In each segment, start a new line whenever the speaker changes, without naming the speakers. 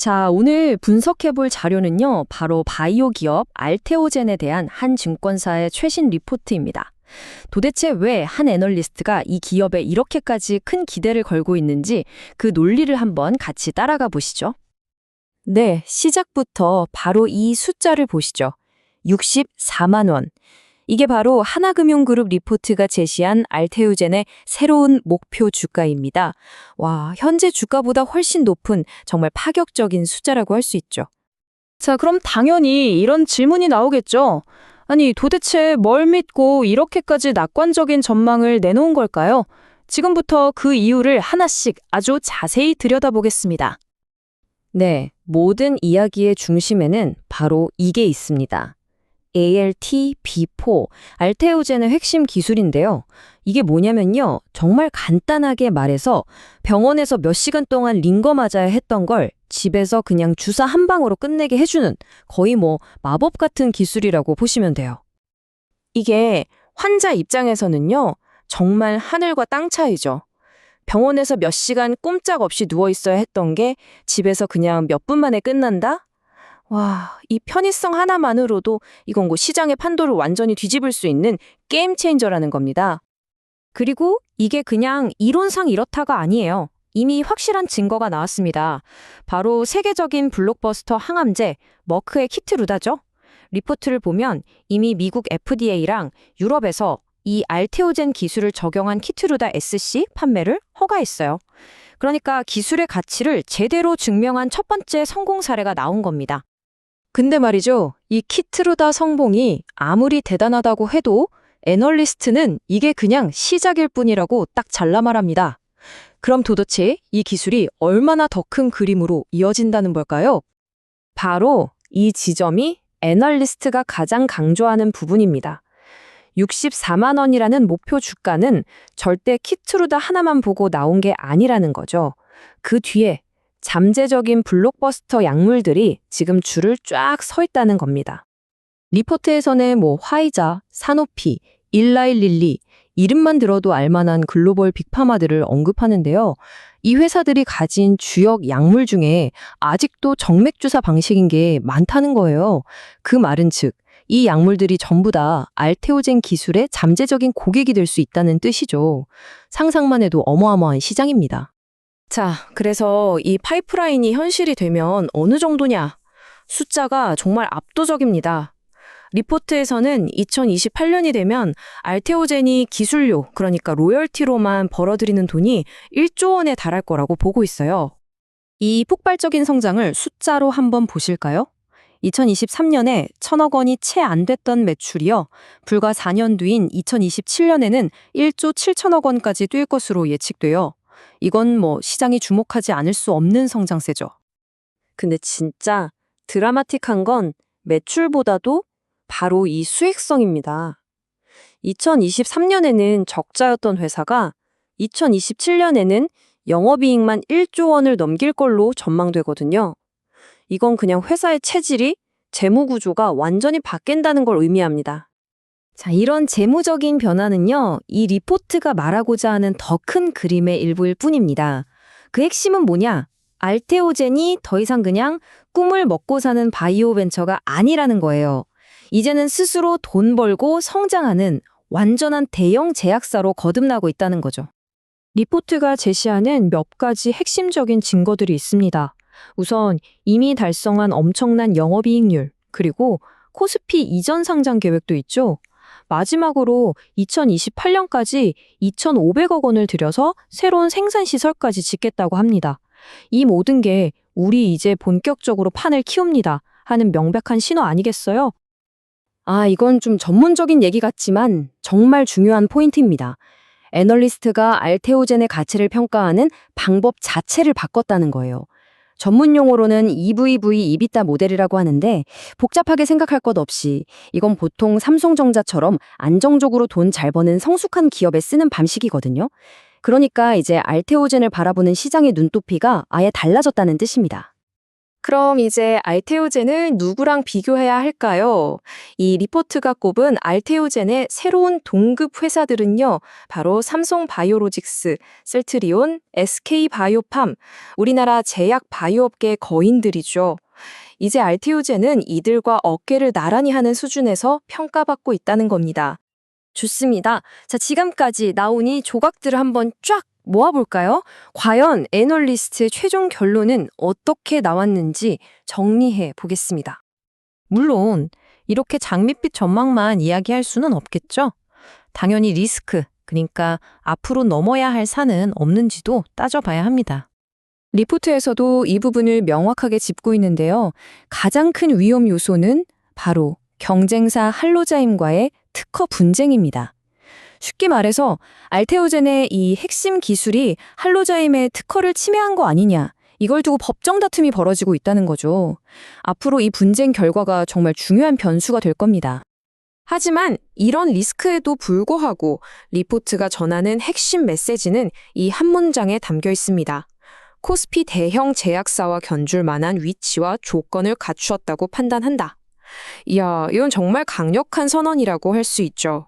자, 오늘 분석해볼 자료는요, 바로 바이오 기업 알테오젠에 대한 한 증권사의 최신 리포트입니다. 도대체 왜 한 애널리스트가 이 기업에 이렇게까지 큰 기대를 걸고 있는지 그 논리를 한번 같이 따라가 보시죠.
네, 시작부터 바로 이 숫자를 보시죠. 64만 원. 이게 바로 하나금융그룹 리포트가 제시한 알테오젠의 새로운 목표 주가입니다. 와, 현재 주가보다 훨씬 높은 정말 파격적인 숫자라고 할 수 있죠.
자, 그럼 당연히 이런 질문이 나오겠죠. 아니, 도대체 뭘 믿고 이렇게까지 낙관적인 전망을 내놓은 걸까요? 지금부터 그 이유를 하나씩 아주 자세히 들여다보겠습니다.
네, 모든 이야기의 중심에는 바로 이게 있습니다. ALT-B4, 알테오젠의 핵심 기술인데요. 이게 뭐냐면요. 정말 간단하게 말해서 병원에서 몇 시간 동안 링거 맞아야 했던 걸 집에서 그냥 주사 한 방으로 끝내게 해주는 거의 마법 같은 기술이라고 보시면 돼요.
이게 환자 입장에서는요, 정말 하늘과 땅 차이죠. 병원에서 몇 시간 꼼짝없이 누워 있어야 했던 게 집에서 그냥 몇 분 만에 끝난다? 와, 이 편의성 하나만으로도 이건 시장의 판도를 완전히 뒤집을 수 있는 게임 체인저라는 겁니다.
그리고 이게 그냥 이론상 이렇다가 아니에요. 이미 확실한 증거가 나왔습니다. 바로 세계적인 블록버스터 항암제 머크의 키트루다죠. 리포트를 보면 이미 미국 FDA랑 유럽에서 이 알테오젠 기술을 적용한 키트루다 SC 판매를 허가했어요. 그러니까 기술의 가치를 제대로 증명한 첫 번째 성공 사례가 나온 겁니다.
근데 말이죠, 이 키트루다 성공이 아무리 대단하다고 해도 애널리스트는 이게 그냥 시작일 뿐이라고 딱 잘라 말합니다. 그럼 도대체 이 기술이 얼마나 더 큰 그림으로 이어진다는 걸까요? 바로 이 지점이 애널리스트가 가장 강조하는 부분입니다. 64만 원이라는 목표 주가는 절대 키트루다 하나만 보고 나온 게 아니라는 거죠. 그 뒤에 잠재적인 블록버스터 약물들이 지금 줄을 쫙 서 있다는 겁니다. 리포트에서는 화이자, 사노피, 일라이릴리, 이름만 들어도 알만한 글로벌 빅파마들을 언급하는데요. 이 회사들이 가진 주역 약물 중에 아직도 정맥주사 방식인 게 많다는 거예요. 그 말은 즉, 이 약물들이 전부 다 알테오젠 기술의 잠재적인 고객이 될 수 있다는 뜻이죠. 상상만 해도 어마어마한 시장입니다.
자, 그래서 이 파이프라인이 현실이 되면 어느 정도냐? 숫자가 정말 압도적입니다. 리포트에서는 2028년이 되면 알테오젠이 기술료, 그러니까 로열티로만 벌어들이는 돈이 1조 원에 달할 거라고 보고 있어요.
이 폭발적인 성장을 숫자로 한번 보실까요? 2023년에 1,000억 원이 채 안 됐던 매출이요. 불과 4년 뒤인 2027년에는 1조 7천억 원까지 뛸 것으로 예측돼요. 이건 시장이 주목하지 않을 수 없는 성장세죠.
근데 진짜 드라마틱한 건 매출보다도 바로 이 수익성입니다. 2023년에는 적자였던 회사가 2027년에는 영업이익만 1조 원을 넘길 걸로 전망되거든요. 이건 그냥 회사의 체질이 재무구조가 완전히 바뀐다는 걸 의미합니다.
자, 이런 재무적인 변화는요, 이 리포트가 말하고자 하는 더 큰 그림의 일부일 뿐입니다. 그 핵심은 뭐냐? 알테오젠이 더 이상 그냥 꿈을 먹고 사는 바이오 벤처가 아니라는 거예요. 이제는 스스로 돈 벌고 성장하는 완전한 대형 제약사로 거듭나고 있다는 거죠. 리포트가 제시하는 몇 가지 핵심적인 증거들이 있습니다. 우선 이미 달성한 엄청난 영업이익률, 그리고 코스피 이전 상장 계획도 있죠. 마지막으로 2028년까지 2,500억 원을 들여서 새로운 생산시설까지 짓겠다고 합니다. 이 모든 게 우리 이제 본격적으로 판을 키웁니다 하는 명백한 신호 아니겠어요? 이건 좀 전문적인 얘기 같지만 정말 중요한 포인트입니다. 애널리스트가 알테오젠의 가치를 평가하는 방법 자체를 바꿨다는 거예요. 전문 용어로는 EVV, EBITDA 모델이라고 하는데 복잡하게 생각할 것 없이 이건 보통 삼성전자처럼 안정적으로 돈 잘 버는 성숙한 기업에 쓰는 방식이거든요. 그러니까 이제 알테오젠을 바라보는 시장의 눈높이가 아예 달라졌다는 뜻입니다.
그럼 이제 알테오젠을 누구랑 비교해야 할까요? 이 리포트가 꼽은 알테오젠의 새로운 동급 회사들은요, 바로 삼성바이오로직스, 셀트리온, SK바이오팜, 우리나라 제약 바이오업계의 거인들이죠. 이제 알테오젠은 이들과 어깨를 나란히 하는 수준에서 평가받고 있다는 겁니다.
좋습니다. 자, 지금까지 나온 이 조각들을 한번 쫙 모아볼까요? 과연 애널리스트의 최종 결론은 어떻게 나왔는지 정리해 보겠습니다. 물론 이렇게 장밋빛 전망만 이야기할 수는 없겠죠. 당연히 리스크, 그러니까 앞으로 넘어야 할 산은 없는지도 따져봐야 합니다. 리포트에서도 이 부분을 명확하게 짚고 있는데요. 가장 큰 위험 요소는 바로 경쟁사 할로자임과의 특허 분쟁입니다. 쉽게 말해서 알테오젠의 이 핵심 기술이 할로자임의 특허를 침해한 거 아니냐, 이걸 두고 법정 다툼이 벌어지고 있다는 거죠. 앞으로 이 분쟁 결과가 정말 중요한 변수가 될 겁니다.
하지만 이런 리스크에도 불구하고 리포트가 전하는 핵심 메시지는 이 한 문장에 담겨 있습니다. 코스피 대형 제약사와 견줄 만한 위치와 조건을 갖추었다고 판단한다. 이야, 이건 정말 강력한 선언이라고 할 수 있죠.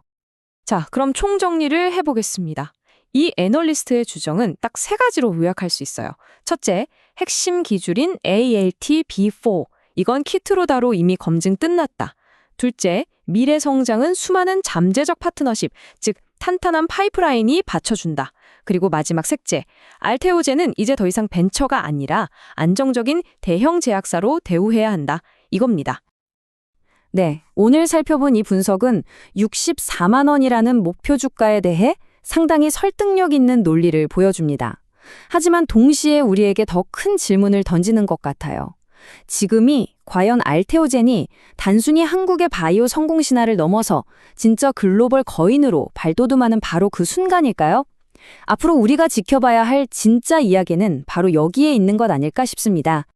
자, 그럼 총정리를 해보겠습니다. 이 애널리스트의 주장은 딱 세 가지로 요약할 수 있어요. 첫째, 핵심 기술인 ALT-B4. 이건 키트로다로 이미 검증 끝났다. 둘째, 미래 성장은 수많은 잠재적 파트너십, 즉 탄탄한 파이프라인이 받쳐준다. 그리고 마지막 셋째, 알테오젠은 이제 더 이상 벤처가 아니라 안정적인 대형 제약사로 대우해야 한다. 이겁니다.
네, 오늘 살펴본 이 분석은 64만 원이라는 목표 주가에 대해 상당히 설득력 있는 논리를 보여줍니다. 하지만 동시에 우리에게 더 큰 질문을 던지는 것 같아요. 지금이 과연 알테오젠이 단순히 한국의 바이오 성공 신화를 넘어서 진짜 글로벌 거인으로 발돋움하는 바로 그 순간일까요? 앞으로 우리가 지켜봐야 할 진짜 이야기는 바로 여기에 있는 것 아닐까 싶습니다.